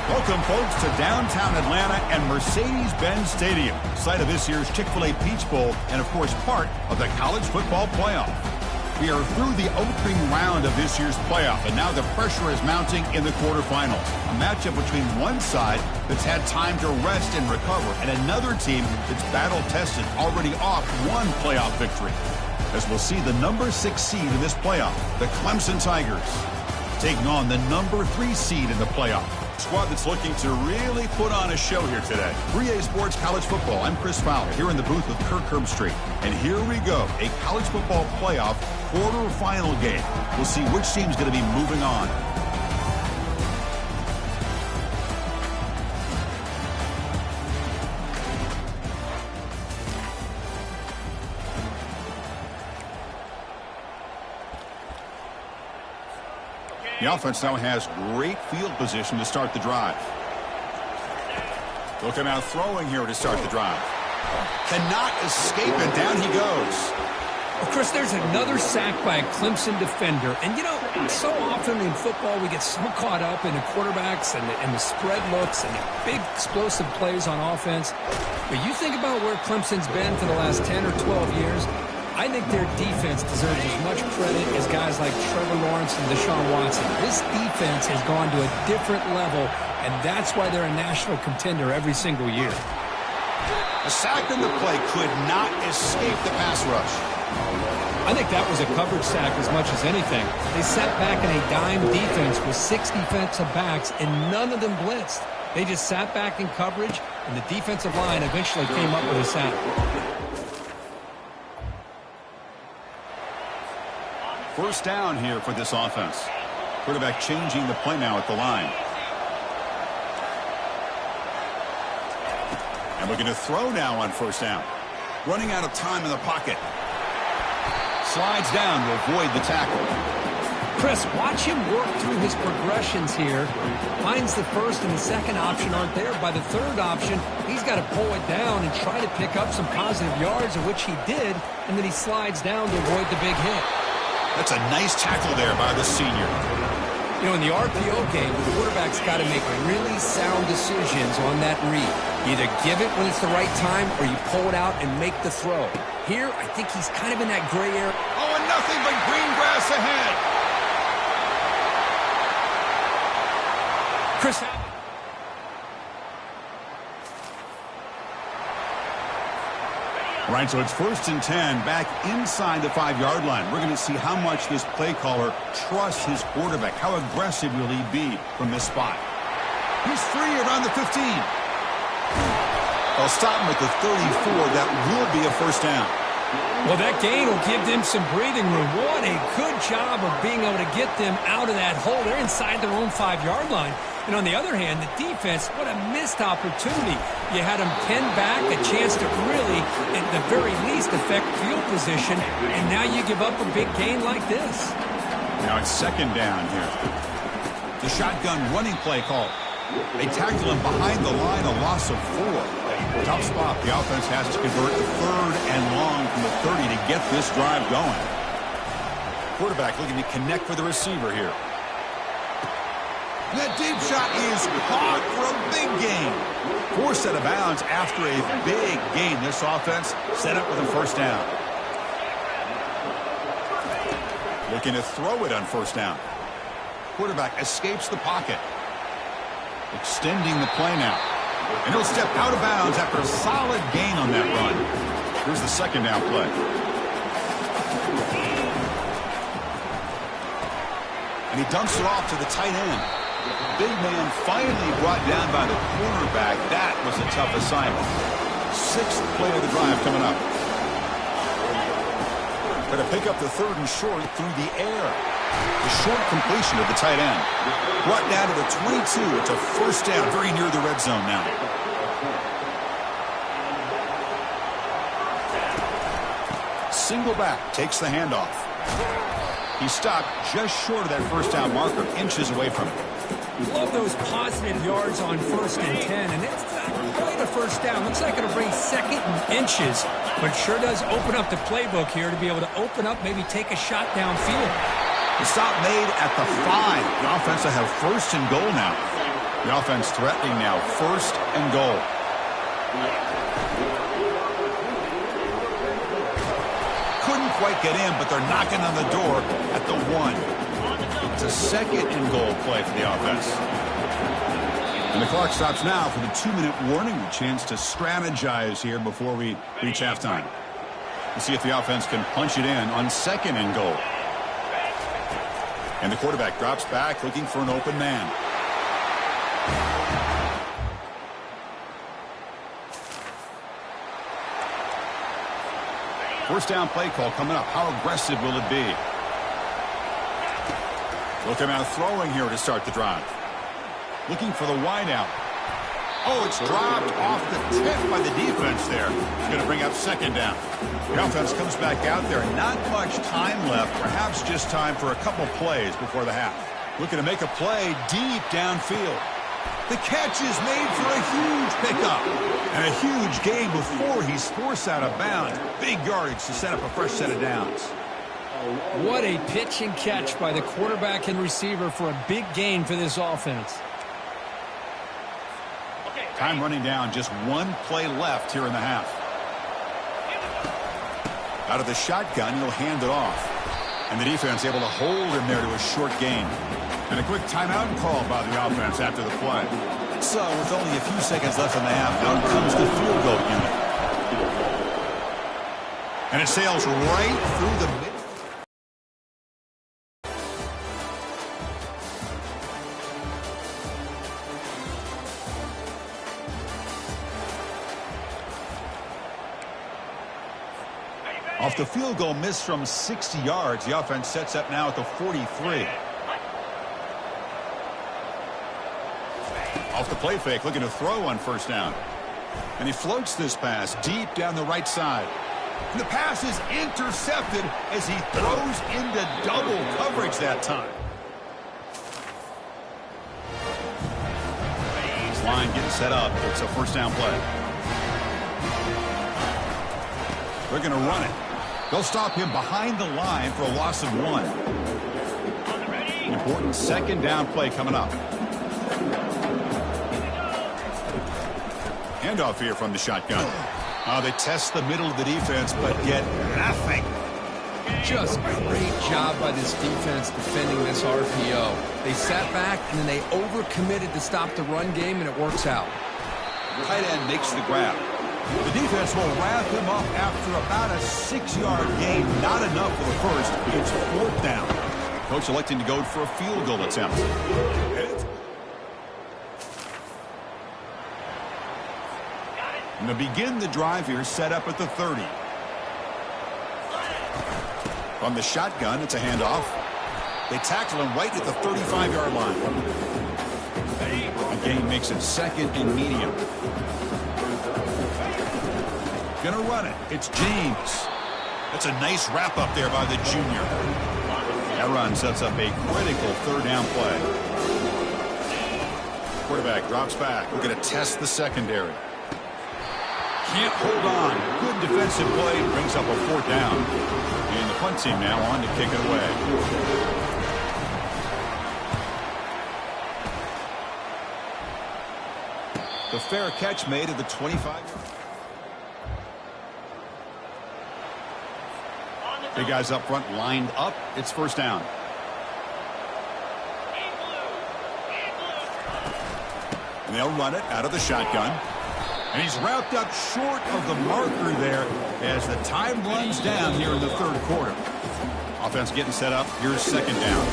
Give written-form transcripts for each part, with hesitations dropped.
Welcome, folks, to downtown Atlanta and Mercedes-Benz Stadium, site of this year's Chick-fil-A Peach Bowl and, of course, part of the college football playoff. We are through the opening round of this year's playoff, and now the pressure is mounting in the quarterfinals. A matchup between one side that's had time to rest and recover, and another team that's battle-tested, already off one playoff victory. As we'll see the number 6 seed in this playoff, the Clemson Tigers, taking on the number 3 seed in the playoff. Squad that's looking to really put on a show here today. 3A Sports College Football. I'm Chris Fowler here in the booth with Kirk Herbstreit. And here we go, a college football playoff quarterfinal game. We'll see which team's going to be moving on. The offense now has great field position to start the drive. Looking out throwing here to start the drive. Cannot escape, and down he goes. Well, Chris, there's another sack by a Clemson defender. And, you know, so often in football we get so caught up in the quarterbacks and the spread looks and the big explosive plays on offense. But you think about where Clemson's been for the last 10 or 12 years, I think their defense deserves as much credit as guys like Trevor Lawrence and Deshaun Watson. This defense has gone to a different level, and that's why they're a national contender every single year. A sack in the play could not escape the pass rush. I think that was a coverage sack as much as anything. They sat back in a dime defense with 6 defensive backs, and none of them blitzed. They just sat back in coverage, and the defensive line eventually came up with a sack. First down here for this offense. Quarterback changing the play now at the line. And looking to throw now on first down. Running out of time in the pocket. Slides down to avoid the tackle. Chris, watch him work through his progressions here. Finds the first and the second option aren't there. By the third option, he's got to pull it down and try to pick up some positive yards, of which he did, and then he slides down to avoid the big hit. That's a nice tackle there by the senior. You know, in the RPO game, the quarterback's got to make really sound decisions on that read. You either give it when it's the right time or you pull it out and make the throw. Here, I think he's kind of in that gray area. Oh, and nothing but green grass ahead. Chris. Right, so it's 1st and 10 back inside the 5-yard line. We're going to see how much this play caller trusts his quarterback. How aggressive will he be from this spot? He's free around the 15. They'll stop him at the 34. That will be a first down. Well, that gain will give them some breathing room. What a good job of being able to get them out of that hole. They're inside their own 5-yard line. And on the other hand, the defense, what a missed opportunity. You had them pinned back, a chance to really, at the very least, affect field position, and now you give up a big gain like this. Now it's second down here. The shotgun running play call. They tackle him behind the line, a loss of 4. Tough spot. The offense has to convert the 3rd and long from the 30 to get this drive going. Quarterback looking to connect with the receiver here. That deep shot is caught for a big gain. Forced out of bounds after a big gain. This offense set up with a first down. Looking to throw it on first down. Quarterback escapes the pocket. Extending the play now. And he'll step out of bounds after a solid gain on that run. Here's the second down play. And he dumps it off to the tight end. Big man finally brought down by the cornerback. That was a tough assignment. 6th play of the drive coming up. Going to pick up the 3rd and short through the air. The short completion of the tight end. Brought down to the 22. It's a first down, very near the red zone now. Single back, takes the handoff. He stopped just short of that first down marker, inches away from it. Love those positive yards on 1st and 10, and it's not quite a first down. Looks like it'll bring 2nd and inches, but sure does open up the playbook here to be able to open up, maybe take a shot downfield. The stop made at the 5. The offense will have 1st and goal now. The offense threatening now, 1st and goal. Couldn't quite get in, but they're knocking on the door at the 1. It's a 2nd and goal play for the offense. And the clock stops now for the 2-minute warning. A chance to strategize here before we reach halftime. We'll see if the offense can punch it in on 2nd and goal. And the quarterback drops back looking for an open man. First down play call coming up. How aggressive will it be? Looking out throwing here to start the drive. Looking for the wideout. Oh, it's dropped off the tip by the defense there. It's going to bring up 2nd down. The offense comes back out there. Not much time left. Perhaps just time for a couple plays before the half. Looking to make a play deep downfield. The catch is made for a huge pickup. And a huge gain before he's forced out of bounds. Big yardage to set up a fresh set of downs. What a pitch and catch by the quarterback and receiver for a big gain for this offense. Time running down, just 1 play left here in the half. Out of the shotgun, he'll hand it off. And the defense able to hold him there to a short gain. And a quick timeout call by the offense after the play. So with only a few seconds left in the half, out comes the field goal unit. And it sails right through the mid. Off the field goal miss from 60 yards, the offense sets up now at the 43. Off the play fake, looking to throw on 1st down. And he floats this pass deep down the right side. And the pass is intercepted as he throws into double coverage that time. His line getting set up. It's a 1st down play. They're going to run it. They'll stop him behind the line for a loss of 1. Important 2nd down play coming up. Handoff here from the shotgun. They test the middle of the defense, but get nothing. Just great job by this defense defending this RPO. They sat back, and then they overcommitted to stop the run game, and it works out. Tight end makes the grab. The defense will wrap him up after about a 6-yard gain. Not enough for the first. It's 4th down. Coach electing to go for a field goal attempt. And to begin the drive here, set up at the 30. From the shotgun, it's a handoff. They tackle him right at the 35-yard line. A gain makes it 2nd and medium. Gonna run it. It's James. That's a nice wrap up there by the junior. That run sets up a critical 3rd down play. Quarterback drops back. We're going to test the secondary. Can't hold on. Good defensive play. Brings up a 4th down. And the punt team now on to kick it away. The fair catch made at the 25. Big guys up front lined up. It's 1st down. And they'll run it out of the shotgun. And he's wrapped up short of the marker there as the time runs down here in the 3rd quarter. Offense getting set up. Here's 2nd down.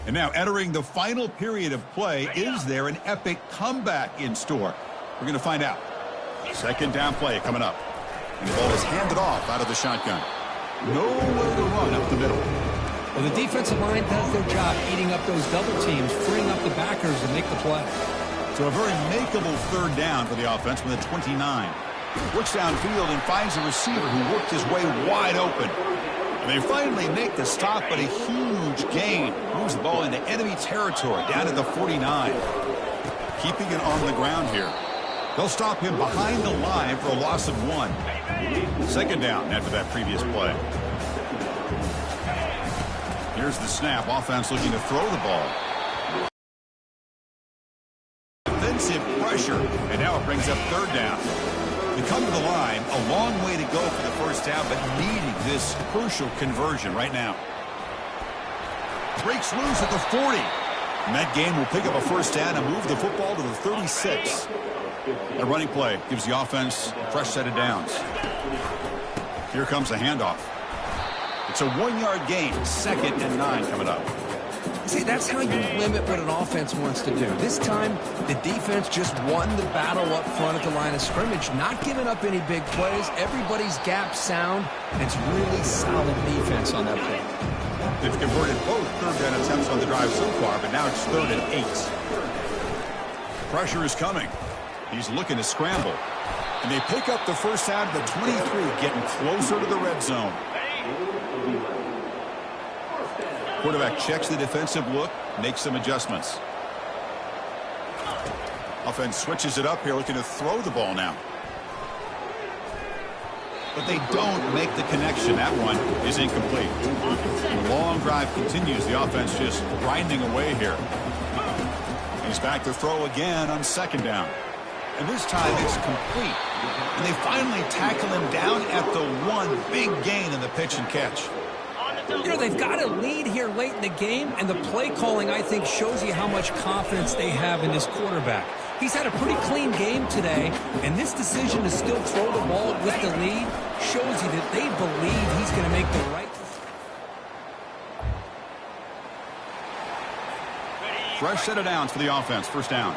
And now entering the final period of play, is there an epic comeback in store? We're going to find out. 2nd down play coming up. And the ball is handed off out of the shotgun. Nowhere to run up the middle. Well, the defensive line does their job eating up those double teams, freeing up the backers to make the play. So a very makeable 3rd down for the offense with a 29. Works downfield and finds a receiver who worked his way wide open. And they finally make the stop, but a huge gain. Moves the ball into enemy territory down at the 49. Keeping it on the ground here. They'll stop him behind the line for a loss of 1. Second down after that previous play. Here's the snap. Offense looking to throw the ball. Defensive pressure, and now it brings up third down. They come to the line, a long way to go for the first down, but needing this crucial conversion right now. Breaks loose at the 40. And that game will pick up a first down and move the football to the 36. The running play gives the offense a fresh set of downs. Here comes a handoff. It's a 1-yard gain. 2nd and 9 coming up. See, that's how you limit what an offense wants to do. This time, the defense just won the battle up front at the line of scrimmage, not giving up any big plays. Everybody's gap sound, and it's really solid defense on that play. They've converted both third down attempts on the drive so far, but now it's 3rd and 8. Pressure is coming. He's looking to scramble. And they pick up the first down to the 23, getting closer to the red zone. Quarterback checks the defensive look, makes some adjustments. Offense switches it up here, looking to throw the ball now. But they don't make the connection. That one is incomplete. The long drive continues. The offense just grinding away here. He's back to throw again on 2nd down. And this time it's complete. And they finally tackle him down at the 1. Big gain in the pitch and catch. You know, they've got a lead here late in the game, and the play calling, I think, shows you how much confidence they have in this quarterback. He's had a pretty clean game today, and this decision to still throw the ball with the lead shows you that they believe he's going to make the right decision. Fresh set of downs for the offense. First down.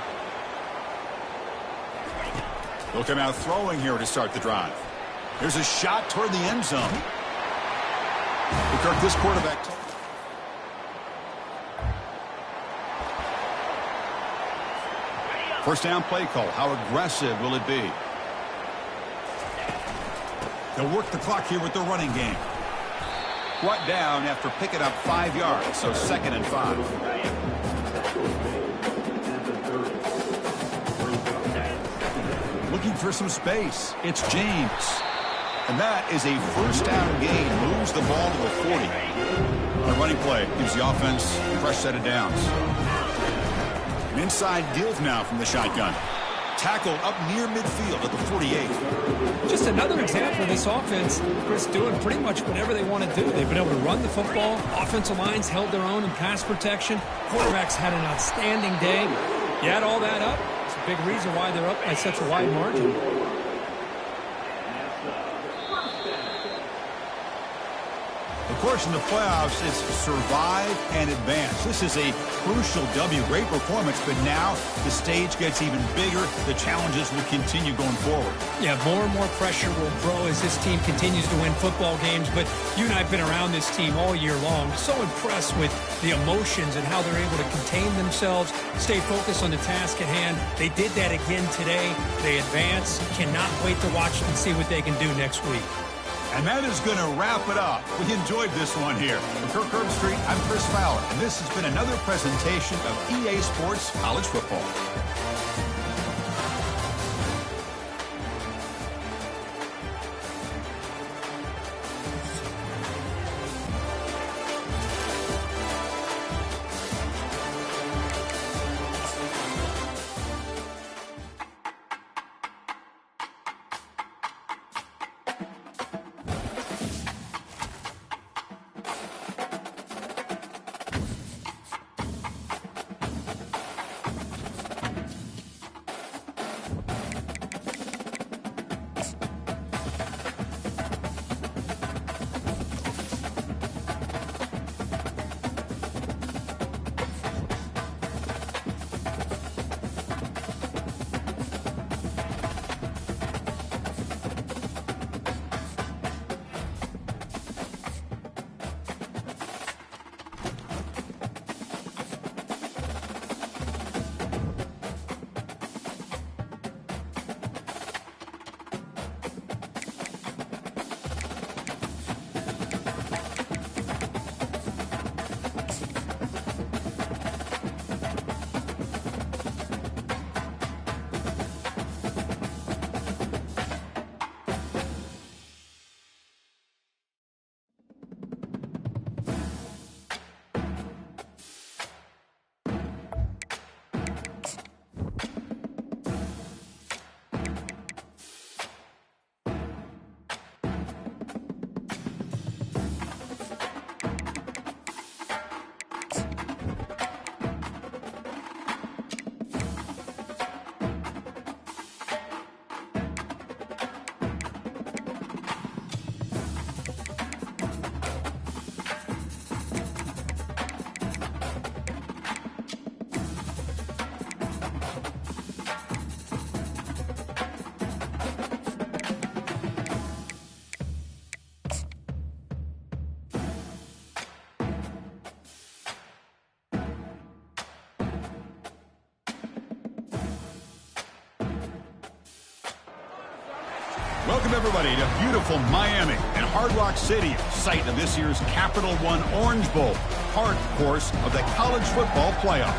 They'll come out throwing here to start the drive. There's a shot toward the end zone. Kirk, this quarterback. First down play call. How aggressive will it be? They'll work the clock here with the running game. Brought down after picking up 5 yards, so 2nd and 5. Looking for some space. It's James. And that is a first down gain. Moves the ball to the 40. The running play gives the offense a fresh set of downs. An inside give now from the shotgun. Tackled up near midfield at the 48. Just another example of this offense, Chris, doing pretty much whatever they want to do. They've been able to run the football. Offensive lines held their own in pass protection. Quarterbacks had an outstanding day. You add all that up, it's a big reason why they're up by such a wide margin. Of course, in the playoffs, it's survive and advance. This is a crucial W. Great performance, but now the stage gets even bigger. The challenges will continue going forward. Yeah, more and more pressure will grow as this team continues to win football games. But you and I have been around this team all year long. So impressed with the emotions and how they're able to contain themselves, stay focused on the task at hand. They did that again today. They advance. Cannot wait to watch and see what they can do next week. And that is going to wrap it up. We enjoyed this one here. From Kirk Herbstreit, I'm Chris Fowler, and this has been another presentation of EA Sports College Football. Welcome, everybody, to beautiful Miami and Hard Rock Stadium, site of this year's Capital One Orange Bowl, part, of course, of the college football playoff.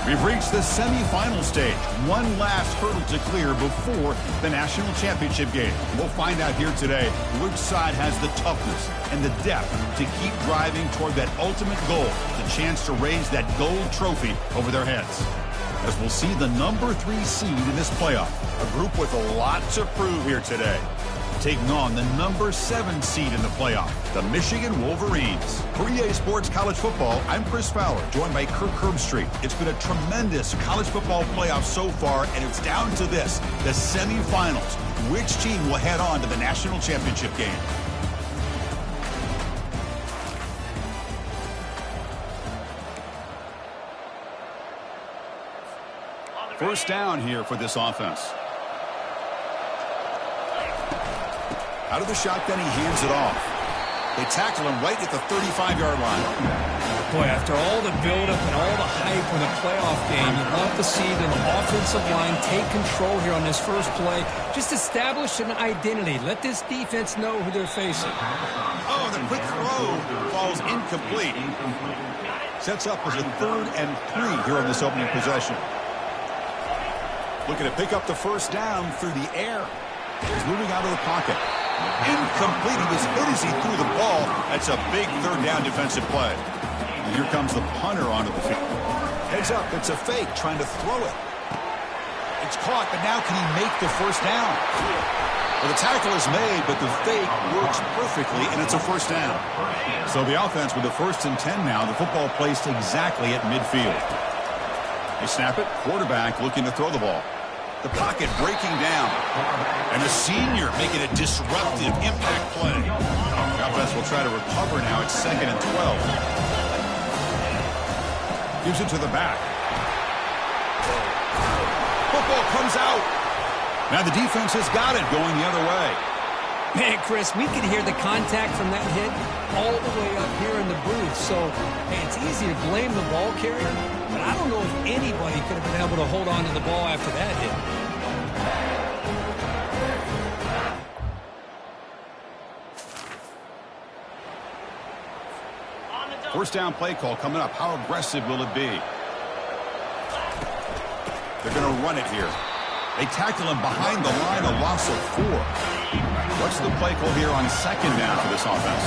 We've reached the semifinal stage, one last hurdle to clear before the national championship game. We'll find out here today which side has the toughness and the depth to keep driving toward that ultimate goal, the chance to raise that gold trophy over their heads. As we'll see the number 3 seed in this playoff, a group with a lot to prove here today, taking on the number 7 seed in the playoff, the Michigan Wolverines. For EA Sports College Football, I'm Chris Fowler, joined by Kirk Herbstreit. It's been a tremendous college football playoff so far, and it's down to this, the semifinals. Which team will head on to the national championship game? First down here for this offense. Out of the shotgun, he hands it off. They tackle him right at the 35-yard line. Boy, after all the buildup and all the hype with a playoff game, you'd love to see the offensive line take control here on this first play. Just establish an identity. Let this defense know who they're facing. Oh, the quick throw falls incomplete. Sets up as a 3rd and 3 here on this opening possession. Looking to pick up the first down through the air. He's moving out of the pocket. Incomplete. He was hit as he threw the ball. That's a big 3rd down defensive play. And here comes the punter onto the field. Heads up. It's a fake trying to throw it. It's caught, but now can he make the first down? Well, the tackle is made, but the fake works perfectly, and it's a first down. So the offense with the 1st and 10 now. The football placed exactly at midfield. They snap it. Quarterback looking to throw the ball. The pocket breaking down. And the senior making a disruptive impact play. The offense will try to recover now. It's 2nd and 12. Gives it to the back. Football comes out. Now the defense has got it going the other way. Man, Chris, we could hear the contact from that hit all the way up here in the booth. So, hey, it's easy to blame the ball carrier, but I don't know if anybody could have been able to hold on to the ball after that hit. First down play call coming up. How aggressive will it be? They're going to run it here. They tackle him behind the line, a loss of 4. What's the play call here on 2nd down for this offense?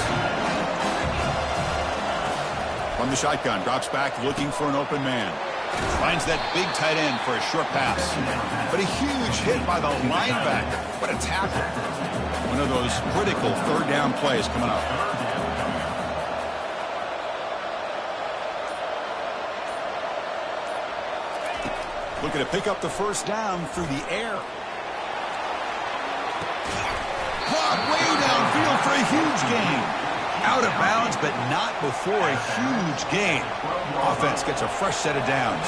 From the shotgun, drops back looking for an open man. Finds that big tight end for a short pass. But a huge hit by the linebacker. What a tackle. One of those critical 3rd down plays coming up. Looking to pick up the first down through the air. Caught way downfield for a huge gain. Out of bounds, but not before a huge gain. Offense gets a fresh set of downs.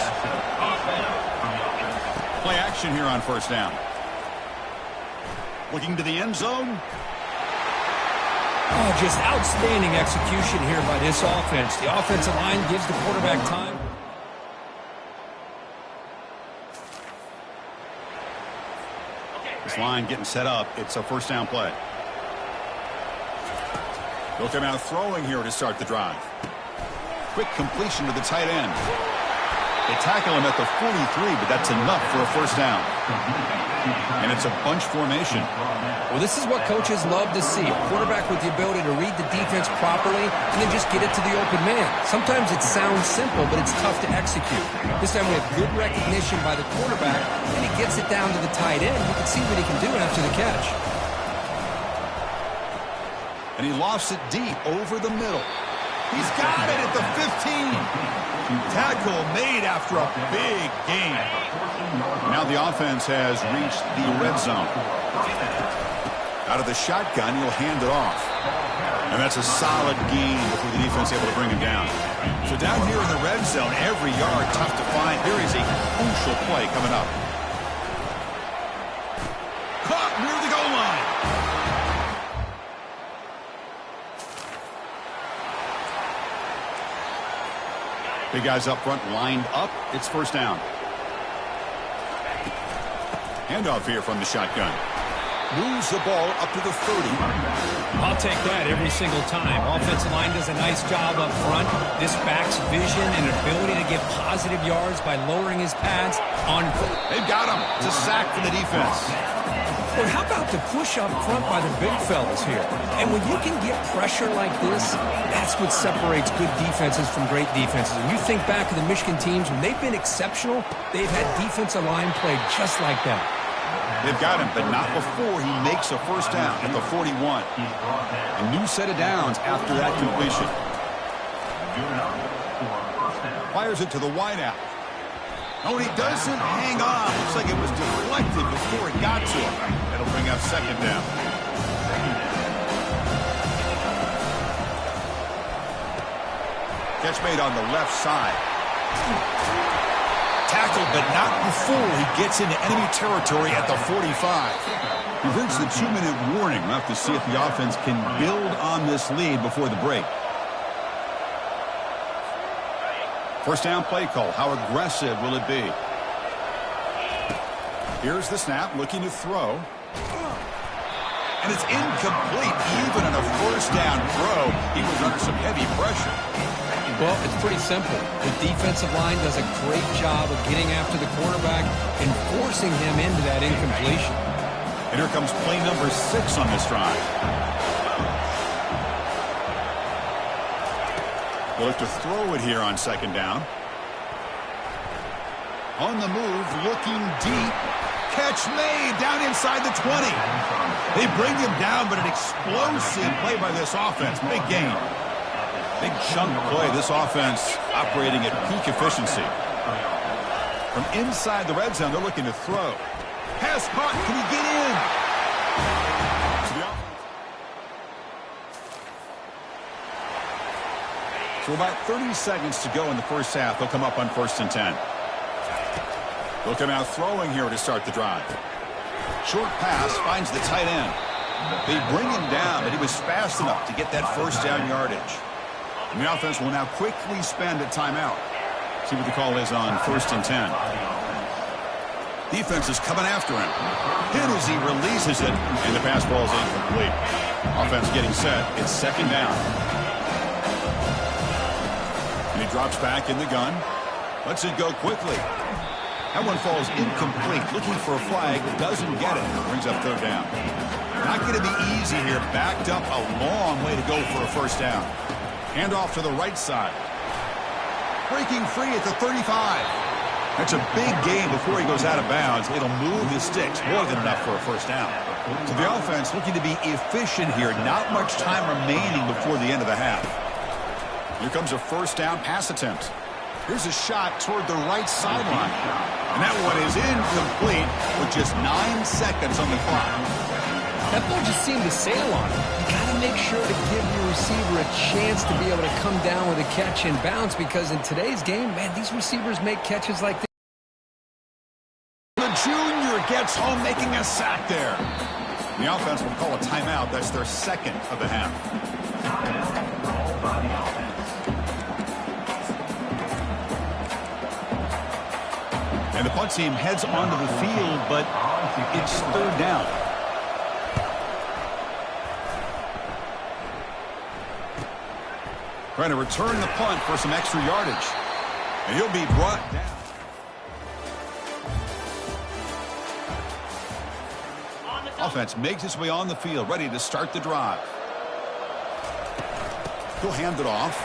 Play action here on first down. Looking to the end zone. Oh, just outstanding execution here by this offense. The offensive line gives the quarterback time. This line getting set up. It's a first down play. They'll come out throwing here to start the drive. Quick completion to the tight end. They tackle him at the 43, but that's enough for a first down. And it's a bunch formation. Well, this is what coaches love to see. A quarterback with the ability to read the defense properly and then just get it to the open man. Sometimes it sounds simple, but it's tough to execute. This time we have good recognition by the quarterback, and he gets it down to the tight end. You can see what he can do after the catch. And he lofts it deep over the middle. He's got it at the 15. Tackle made after a big gain. Now the offense has reached the red zone. Out of the shotgun, he'll hand it off. And that's a solid gain before the defense able to bring him down. So down here in the red zone, every yard tough to find. Here is a crucial play coming up. Caught near the goal line. Big guys up front lined up. It's first down. Handoff here from the shotgun. Moves the ball up to the 30. I'll take that every single time. Offensive line does a nice job up front. This backs vision and ability to get positive yards by lowering his pads on. They've got him. It's a sack for the defense. Well, how about the push up front by the big fellas here? And when you can get pressure like this, that's what separates good defenses from great defenses. And you think back to the Michigan teams, when they've been exceptional, they've had defensive line play just like that. They've got him, but not before he makes a first down at the 41. A new set of downs after that completion. Fires it to the wideout. Oh, he doesn't hang on. Looks like it was deflected before it got to him. That'll bring up second down. Catch made on the left side. Tackled, but not before he gets into enemy territory at the 45. We've reached the 2-minute warning. We'll have to see if the offense can build on this lead before the break. First down play call. How aggressive will it be? Here's the snap, looking to throw. And it's incomplete. Even on a first down throw, he was under some heavy pressure. Well, it's pretty simple. The defensive line does a great job of getting after the quarterback and forcing him into that incompletion. And here comes play number 6 on this drive. They'll have to throw it here on second down. On the move, looking deep. Catch made down inside the 20. They bring him down, but an explosive play by this offense. Big gain. Big chunk play. This offense operating at peak efficiency. From inside the red zone, they're looking to throw. Pass caught. Can he get in? So about 30 seconds to go in the first half. They'll come up on 1st and 10. They'll come out throwing here to start the drive. Short pass finds the tight end. They bring him down, but he was fast enough to get that first down yardage. And the offense will now quickly spend a timeout. See what the call is on 1st and 10. Defense is coming after him. Hit as he releases it, and the pass ball is incomplete. Offense getting set. It's second down. And he drops back in the gun. Lets it go quickly. That one falls incomplete. Looking for a flag. Doesn't get it. Brings up third down. Not going to be easy here. Backed up a long way to go for a first down. Hand off to the right side. Breaking free at the 35. That's a big gain before he goes out of bounds. It'll move the sticks. More than enough for a first down. So the offense looking to be efficient here. Not much time remaining before the end of the half. Here comes a first down pass attempt. Here's a shot toward the right sideline. And that one is incomplete with just 9 seconds on the clock. That ball just seemed to sail on him. You got to make sure to give your receiver a chance to be able to come down with a catch and bounce, because in today's game, man, these receivers make catches like this. The junior gets home making a sack there. The offense will call a timeout. That's their second of the half. And the punt team heads onto the field, but it's third down. Trying to return the punt for some extra yardage. And he'll be brought down. Offense makes its way on the field, ready to start the drive. He'll hand it off.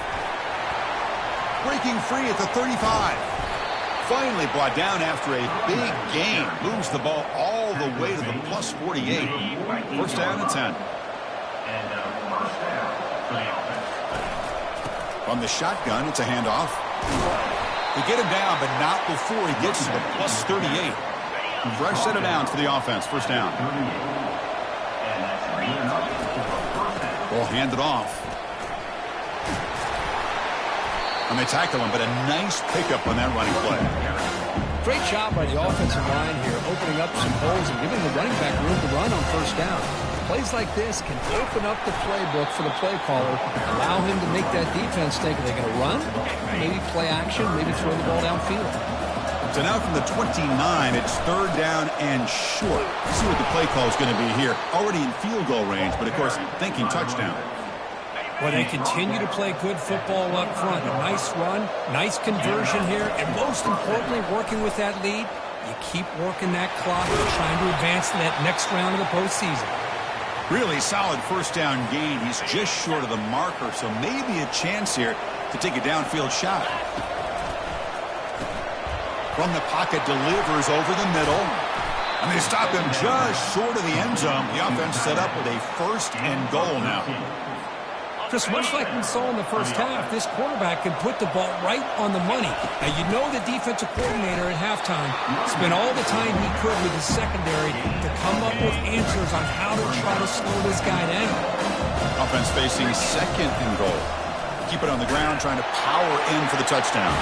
Breaking free at the 35. Finally brought down after a big gain. Moves the ball all the way to the plus 48. First down and 10. From the shotgun, it's a handoff. They get him down, but not before he gets to the plus 38. Fresh set of downs for the offense. First down. Ball handed off. And they tackle him, but a nice pickup on that running play. Great job by the offensive line here, opening up some holes and giving the running back room to run on first down. Plays like this can open up the playbook for the play caller, allow him to make that defense think, are they going to run? Maybe play action, maybe throw the ball downfield. So now from the 29, it's third down and short. See what the play call is going to be here. Already in field goal range, but of course thinking touchdown. Well, they continue to play good football up front. A nice run, nice conversion here, and most importantly, working with that lead, you keep working that clock and trying to advance to that next round of the postseason. Really solid first down gain. He's just short of the marker, so maybe a chance here to take a downfield shot. From the pocket, delivers over the middle. And they stop him just short of the end zone. The offense set up with a first and goal now. Just much like we saw in the first half, this quarterback can put the ball right on the money. Now, you know the defensive coordinator at halftime spent all the time he could with his secondary to come up with answers on how to try to slow this guy down. Offense facing second and goal. Keep it on the ground, trying to power in for the touchdown.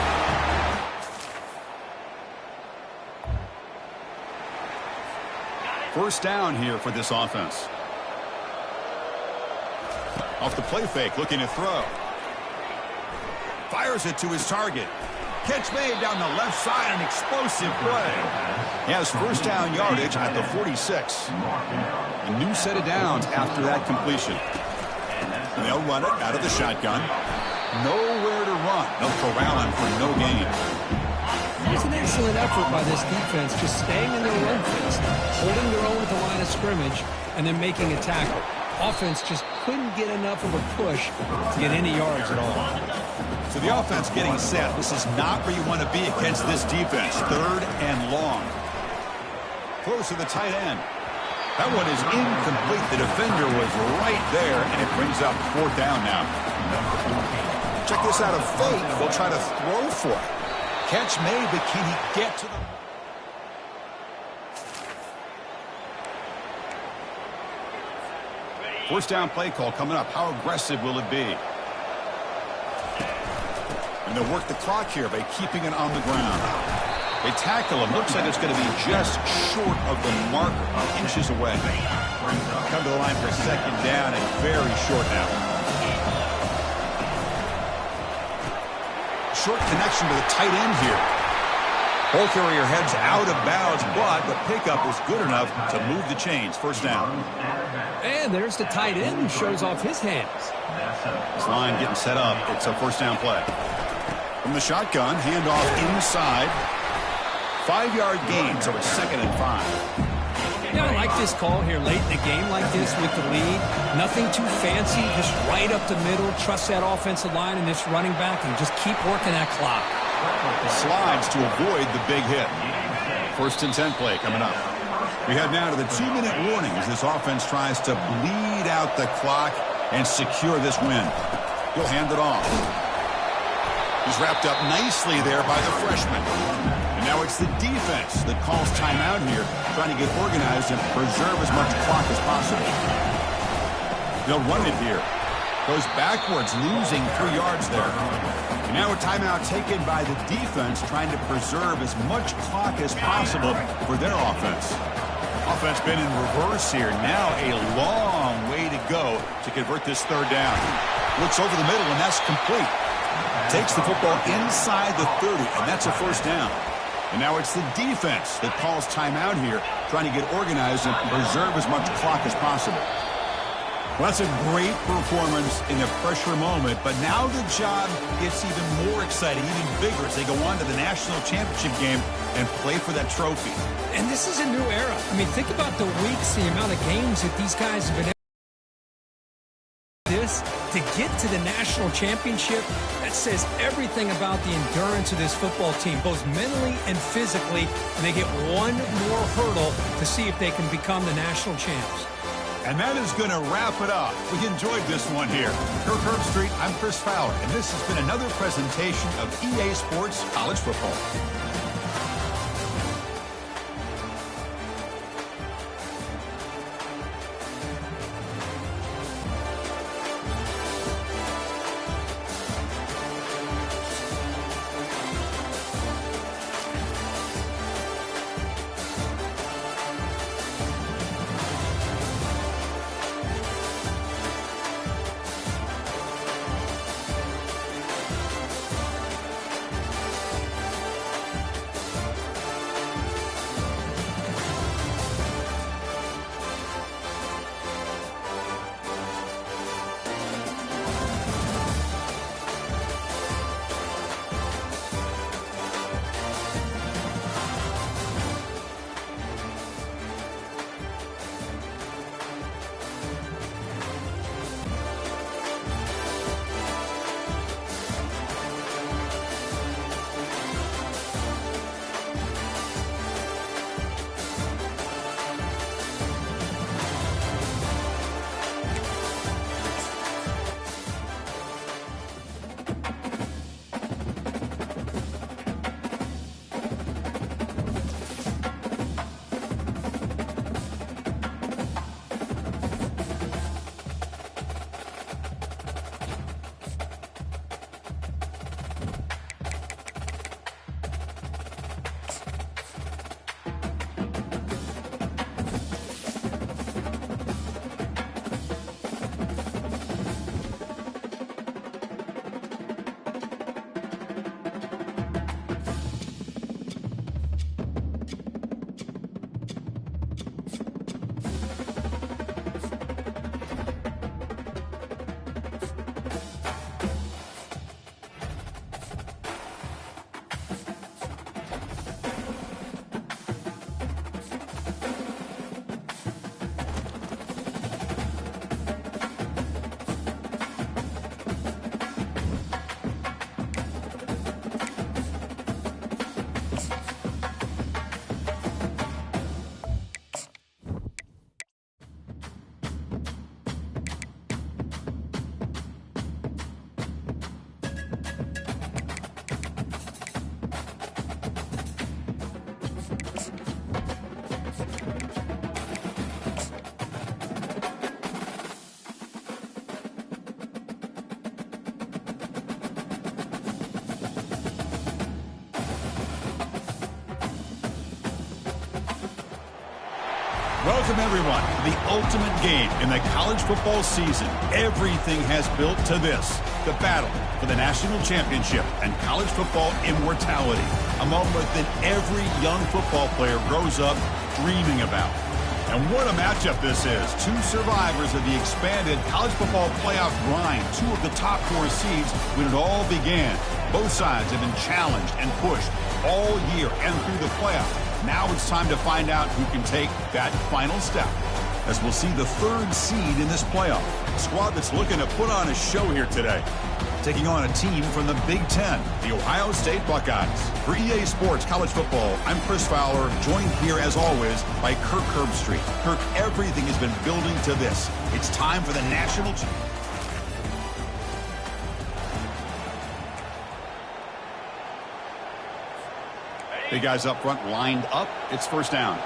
First down here for this offense. Off the play fake, looking to throw. Fires it to his target. Catch made down the left side, an explosive play. He has first down yardage at the 46. A new set of downs after that completion. And they'll run it out of the shotgun. Nowhere to run. They'll corral him for no gain. It's an excellent effort by this defense, just staying in their run fist, holding their own at the line of scrimmage, and then making a tackle. Offense just couldn't get enough of a push to get any yards at all. So the offense getting set. This is not where you want to be against this defense. Third and long. Throws to the tight end. That one is incomplete. The defender was right there, and it brings up fourth down now. Check this out, a fake. They'll try to throw for it. Catch made, but can he get to the... First down play call coming up. How aggressive will it be? And they'll work the clock here by keeping it on the ground. They tackle him. Looks like it's going to be just short of the marker, inches away. Come to the line for second down and very short now. Short connection to the tight end here. Ball carrier heads out of bounds, but the pickup is good enough to move the chains. First down. And there's the tight end who shows off his hands. This line getting set up. It's a first down play. From the shotgun, handoff inside. 5-yard gain, so it's second and 5. Yeah, I like this call here late in the game like this with the lead. Nothing too fancy, just right up the middle. Trust that offensive line and this running back and just keep working that clock. Slides to avoid the big hit. First and 10 play coming up. We head now to the 2-minute warning as this offense tries to bleed out the clock and secure this win. He'll hand it off. He's wrapped up nicely there by the freshman. And now it's the defense that calls timeout here, trying to get organized and preserve as much clock as possible. They'll run it here. Goes backwards, losing 3 yards there. And now a timeout taken by the defense, trying to preserve as much clock as possible for their offense. Offense been in reverse here. Now a long way to go to convert this third down. Looks over the middle, and that's complete. Takes the football inside the 30, and that's a first down. And now it's the defense that calls timeout here, trying to get organized and preserve as much clock as possible. Well, that's a great performance in a pressure moment, but now the job gets even more exciting, even bigger as they go on to the national championship game and play for that trophy. And this is a new era. I mean, think about the weeks, the amount of games that these guys have been this to get to the national championship. That says everything about the endurance of this football team, both mentally and physically, and they get one more hurdle to see if they can become the national champs. And that is going to wrap it up. We enjoyed this one here. Kirk Herbstreit, I'm Chris Fowler, and this has been another presentation of EA Sports College Football. Welcome, everyone, to the ultimate game in the college football season. Everything has built to this, the battle for the national championship and college football immortality, a moment that every young football player grows up dreaming about. And what a matchup this is. Two survivors of the expanded college football playoff grind, two of the top 4 seeds when it all began. Both sides have been challenged and pushed all year and through the playoff. Now it's time to find out who can take that final step, as we'll see the 3rd seed in this playoff. A squad that's looking to put on a show here today, taking on a team from the Big Ten, the Ohio State Buckeyes. For EA Sports College Football, I'm Chris Fowler, joined here as always by Kirk Herbstreit. Kirk, everything has been building to this. It's time for the national championship. Big guys up front lined up. It's first down.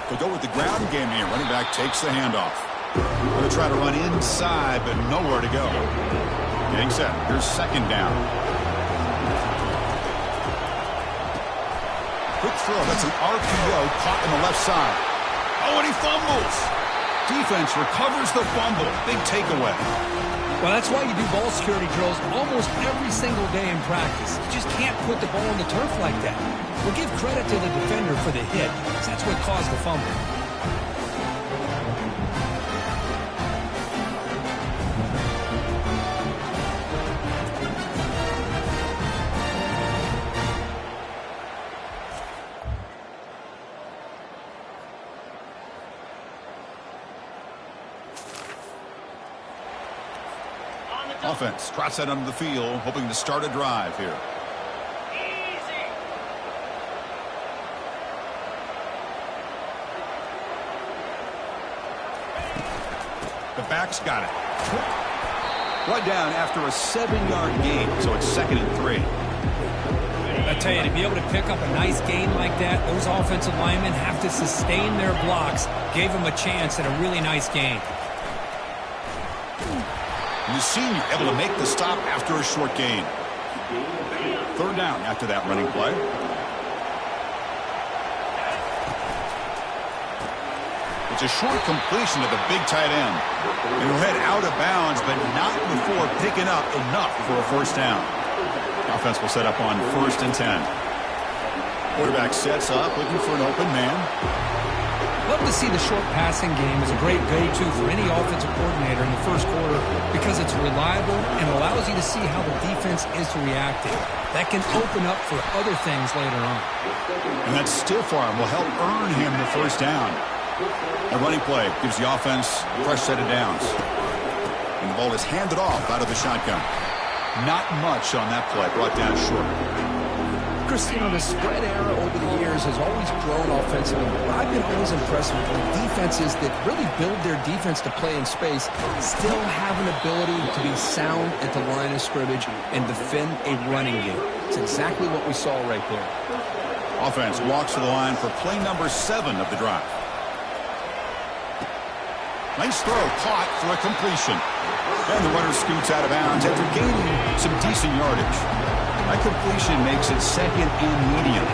They'll go with the ground game here. Running back takes the handoff. Going to try to run inside, but nowhere to go. Getting set. Here's second down. Quick throw. That's an RPO caught in the left side. Oh, and he fumbles. Defense recovers the fumble. Big takeaway. Well, that's why you do ball security drills almost every single day in practice. You just can't put the ball on the turf like that. We'll give credit to the defender for the hit, because that's what caused the fumble. Offense trots out onto the field, hoping to start a drive here. The back's got it. Brought down after a 7-yard gain, so it's 2nd and 3. I tell you, to be able to pick up a nice gain like that, those offensive linemen have to sustain their blocks. Gave them a chance at a really nice gain. The senior able to make the stop after a short gain. 3rd down after that running play. It's a short completion to the big tight end. And he'll head out of bounds, but not before picking up enough for a first down. Offense will set up on 1st and 10. Quarterback sets up, looking for an open man. Love to see the short passing game as a great go-to for any offensive coordinator in the first quarter because it's reliable and allows you to see how the defense is reacting. That can open up for other things later on. And that stiff arm will help earn him the first down. A running play gives the offense a fresh set of downs. And the ball is handed off out of the shotgun. Not much on that play, brought down short. Chris, you know, the spread era over the years has always grown offensively. But I've been always impressed with defenses that really build their defense to play in space, still have an ability to be sound at the line of scrimmage and defend a running game. It's exactly what we saw right there. Offense walks to the line for play number 7 of the drive. Nice throw, caught for a completion. And the runner scoots out of bounds after gaining some decent yardage. That completion makes it 2nd and medium.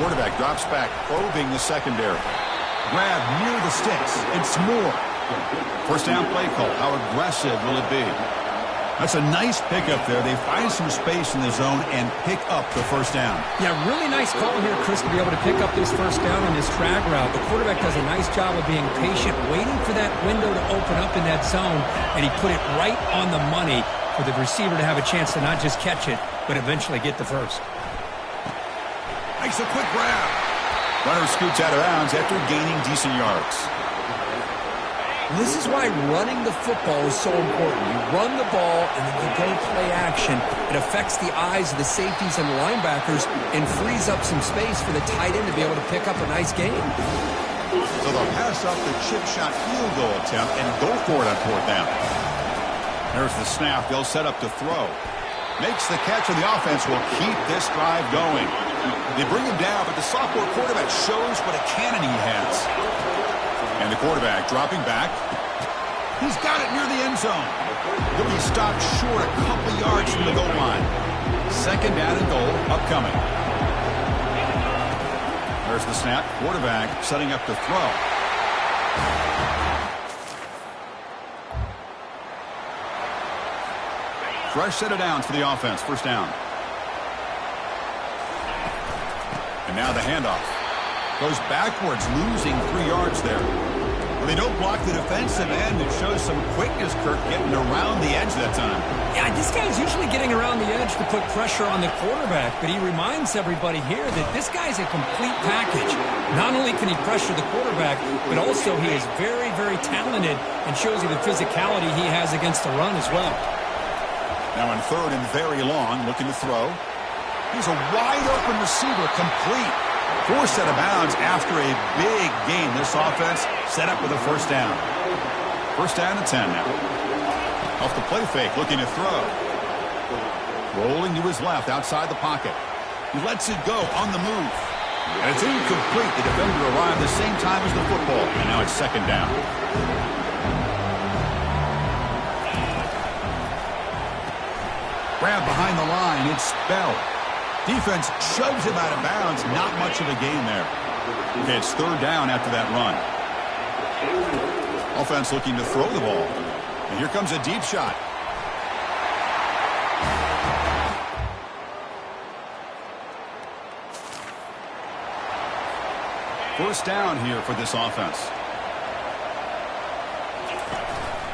Quarterback drops back, probing the secondary. Grab near the sticks. It's more. First down play call. How aggressive will it be? That's a nice pickup there. They find some space in the zone and pick up the first down. Yeah, really nice call here, Chris, to be able to pick up this first down on this drag route. The quarterback does a nice job of being patient, waiting for that window to open up in that zone, and he put it right on the money for the receiver to have a chance to not just catch it, but eventually get the first. Makes a quick grab. Runner scoots out of bounds after gaining decent yards. This is why running the football is so important. You run the ball and then you go play action. It affects the eyes of the safeties and the linebackers and frees up some space for the tight end to be able to pick up a nice gain. So they'll pass up the chip shot field goal attempt and go for it on 4th down. There's the snap. They'll set up to throw. Makes the catch, and the offense will keep this drive going. They bring him down, but the sophomore quarterback shows what a cannon he has. And the quarterback dropping back. He's got it near the end zone. He'll be stopped short a couple yards from the goal line. Second down and goal upcoming. There's the snap. Quarterback setting up to throw. Fresh set of downs for the offense. First down. And now the handoff. Goes backwards, losing 3 yards there. Well, they don't block the defensive end. It shows some quickness, Kirk, getting around the edge that time. Yeah, this guy's usually getting around the edge to put pressure on the quarterback, but he reminds everybody here that this guy's a complete package. Not only can he pressure the quarterback, but also he is very, very talented and shows you the physicality he has against the run as well. Now on third and very long, looking to throw. He's a wide-open receiver, complete. 4 set of bounds after a big game. This offense set up with a first down. First down and 10 now. Off the play fake, looking to throw. Rolling to his left, outside the pocket. He lets it go on the move. And it's incomplete. The defender arrived the same time as the football. And now it's second down. Grab behind the line. It's Bell. Defense shoves him out of bounds. Not much of a gain there. Okay, it's third down after that run. Offense looking to throw the ball. And here comes a deep shot. First down here for this offense.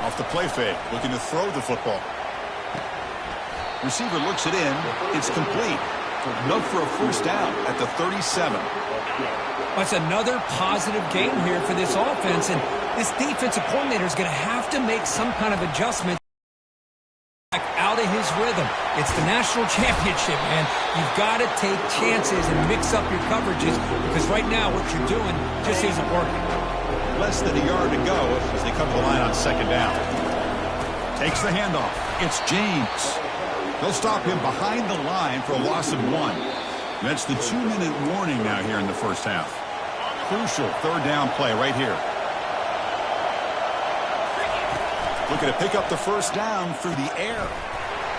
Off the play fake, looking to throw the football. Receiver looks it in. It's complete. Enough for a first down at the 37. That's another positive game here for this offense, and this defensive coordinator is going to have to make some kind of adjustment out of his rhythm. It's the national championship, man. You've got to take chances and mix up your coverages because right now what you're doing just isn't working. Less than a yard to go as they come to the line on second down. Takes the handoff. It's James. They'll stop him behind the line for a loss of 1. That's the 2-minute warning now here in the first half. Crucial third down play right here. Looking to pick up the first down through the air.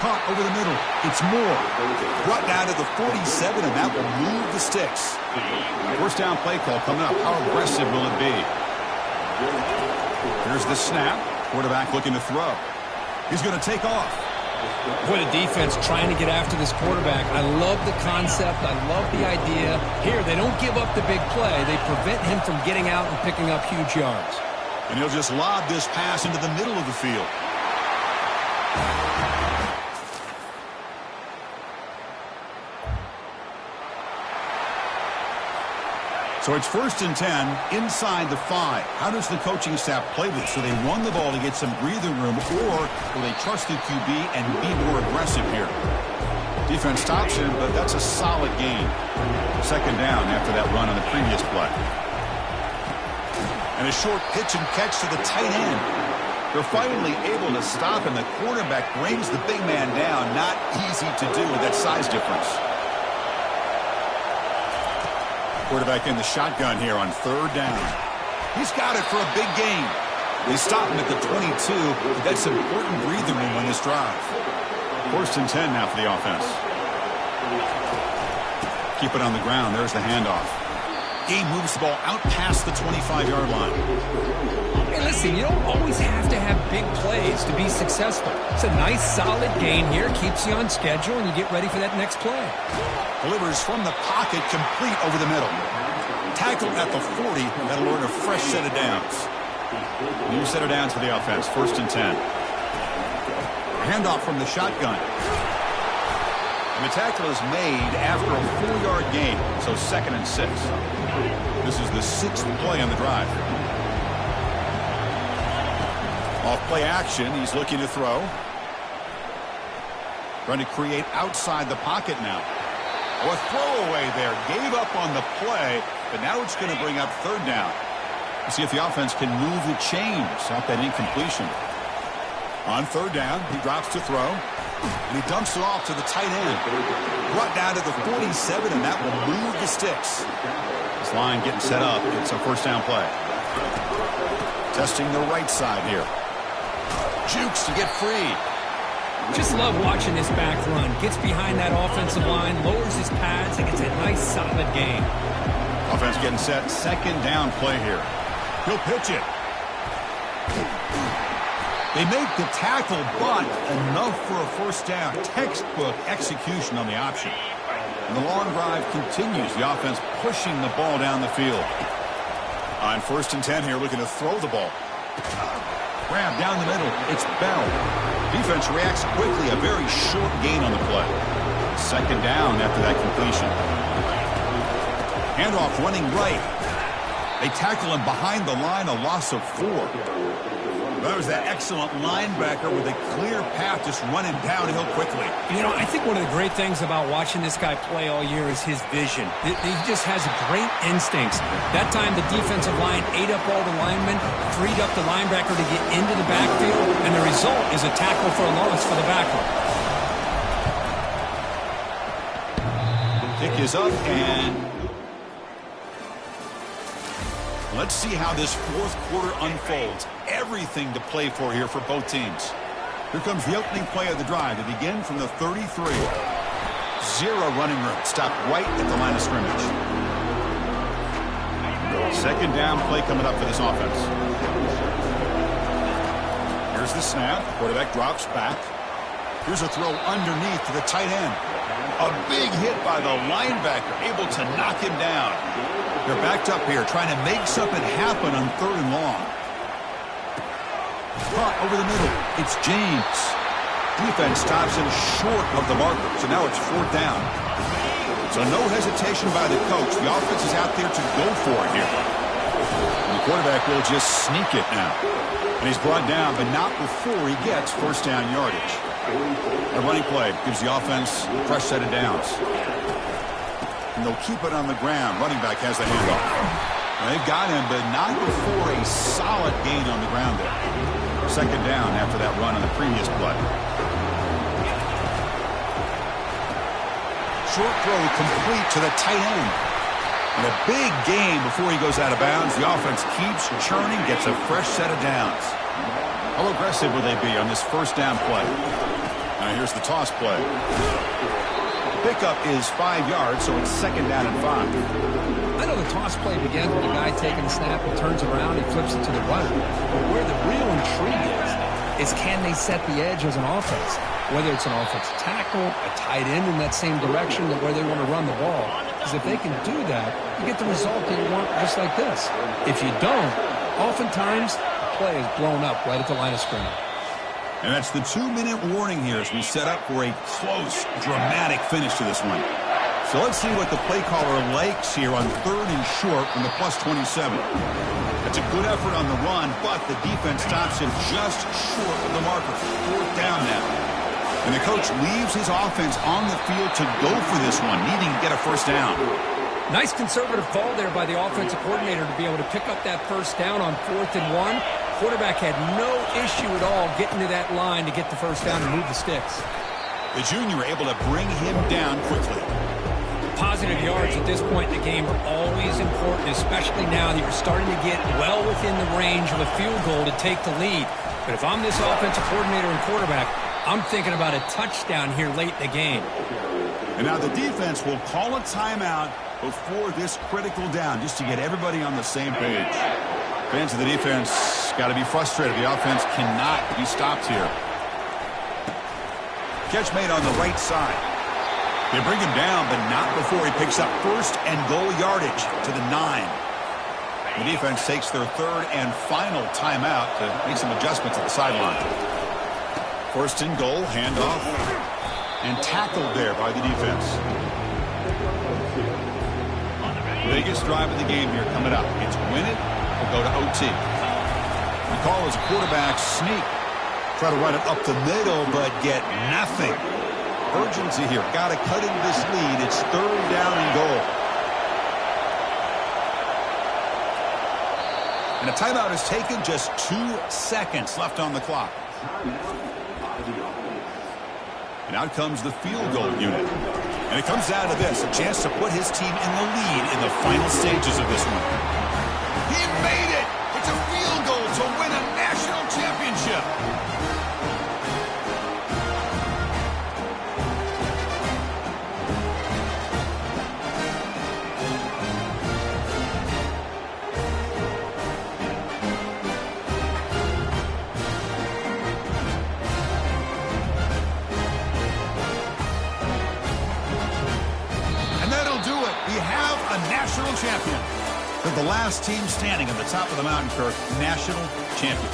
Caught over the middle. It's Moore. Brought down to the 47, and that will move the sticks. First down play call coming up. How aggressive will it be? Here's the snap. Quarterback looking to throw. He's going to take off. What a defense trying to get after this quarterback. I love the concept. I love the idea. Here, they don't give up the big play. They prevent him from getting out and picking up huge yards. And he'll just lob this pass into the middle of the field. So it's first and 10 inside the 5. How does the coaching staff play this? So they run the ball to get some breathing room, or will they trust the QB and be more aggressive here? Defense stops him, but that's a solid gain. Second down after that run on the previous play. And a short pitch and catch to the tight end. They're finally able to stop him. The quarterback brings the big man down. Not easy to do with that size difference. Quarterback in the shotgun here on third down. He's got it for a big gain. They stop him at the 22, but that's important breathing room on this drive. First and 10 now for the offense. Keep it on the ground. There's the handoff. He moves the ball out past the 25-yard line. Hey, listen, you don't always have to have big plays to be successful. It's a nice, solid gain here. Keeps you on schedule, and you get ready for that next play. Delivers from the pocket, complete over the middle. Tackled at the 40. That'll earn a fresh set of downs. New set of downs for the offense. First and 10. Handoff from the shotgun. And the tackle is made after a 4-yard gain, so second and 6. This is the 6th play on the drive. Off play action, he's looking to throw. Trying to create outside the pocket now. Oh, a throwaway there. Gave up on the play, but now it's going to bring up third down. Let's see if the offense can move the chains off that incompletion. On third down, he drops to throw, and he dumps it off to the tight end. Brought down to the 47, and that will move the sticks. This line getting set up. It's a first down play. Testing the right side here. Jukes to get free. Just love watching this back run. Gets behind that offensive line, lowers his pads, and gets a nice solid gain. Offense getting set. Second down play here. He'll pitch it. They make the tackle, but enough for a first down. Textbook execution on the option. And the long drive continues. The offense pushing the ball down the field. On 1st and 10 here, looking to throw the ball. Grab down the middle. It's Bell. Defense reacts quickly. A very short gain on the play. Second down after that completion. Handoff running right. They tackle him behind the line, a loss of 4. That was that excellent linebacker with a clear path just running downhill quickly. You know, I think one of the great things about watching this guy play all year is his vision. He just has great instincts. That time the defensive line ate up all the linemen, freed up the linebacker to get into the backfield, and the result is a tackle for a loss for the backer. Kick is up, and let's see how this fourth quarter unfolds. Everything to play for here for both teams. Here comes the opening play of the drive to begin from the 33. Zero running room. Stopped right at the line of scrimmage. Second down play coming up for this offense. Here's the snap. Quarterback drops back. Here's a throw underneath to the tight end. A big hit by the linebacker, able to knock him down. They're backed up here, trying to make something happen on 3rd and long. Caught over the middle. It's James. Defense stops him short of the marker, so now it's 4th down. So no hesitation by the coach. The offense is out there to go for it here. And the quarterback will just sneak it now. And he's brought down, but not before he gets first down yardage. The running play gives the offense a fresh set of downs. And they'll keep it on the ground. Running back has the handoff. They've got him, but not before a solid gain on the ground there. Second down after that run on the previous play. Short throw complete to the tight end. And a big gain before he goes out of bounds. The offense keeps churning, gets a fresh set of downs. How aggressive will they be on this first down play? Now here's the toss play. Pickup is 5 yards, so it's second down and 5. I know the toss play begins with a guy taking the snap and turns around and flips it to the right. But where the real intrigue is can they set the edge as an offense? Whether it's an offensive tackle, a tight end in that same direction where they want to run the ball. Because if they can do that, you get the result that you want just like this. If you don't, oftentimes the play is blown up right at the line of scrimmage. And that's the 2-minute warning here as we set up for a close, dramatic finish to this one. So let's see what the play caller likes here on 3rd and short from the +27. That's a good effort on the run, but the defense stops him just short of the marker. 4th down now. And the coach leaves his offense on the field to go for this one, needing to get a first down. Nice conservative call there by the offensive coordinator to be able to pick up that first down on 4th and 1. Quarterback had no issue at all getting to that line to get the first down and move the sticks. The junior able to bring him down quickly. Positive yards at this point in the game are always important, especially now that you're starting to get well within the range of a field goal to take the lead. But if I'm this offensive coordinator and quarterback, I'm thinking about a touchdown here late in the game. And now the defense will call a timeout before this critical down, just to get everybody on the same page. Fans of the defense got to be frustrated. The offense cannot be stopped here. Catch made on the right side. They bring him down, but not before he picks up first and goal yardage to the 9. The defense takes their 3rd and final timeout to make some adjustments at the sideline. First and goal, handoff, and tackled there by the defense. Biggest drive of the game here coming up. It's win it or go to OT. The call is a quarterback sneak. Try to run it up the middle, but get nothing. Urgency here. Got to cut into this lead. It's 3rd down and goal. And a timeout is taken. Just 2 seconds left on the clock. And out comes the field goal unit. And it comes down to this, a chance to put his team in the lead in the final stages of this one. He made it! It's a field goal to win a national championship. We have a national champion. They're the last team standing at the top of the mountain for national champions.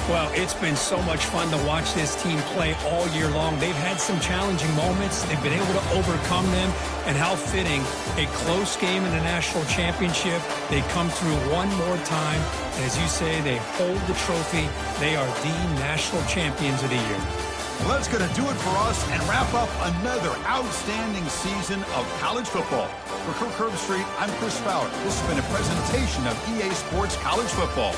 Well, it's been so much fun to watch this team play all year long. They've had some challenging moments. They've been able to overcome them. And how fitting, a close game in the national championship. They come through one more time. And as you say, they hold the trophy. They are the national champions of the year. Well, that's going to do it for us and wrap up another outstanding season of college football. For Kirk Herbstreit, I'm Chris Fowler. This has been a presentation of EA Sports College Football.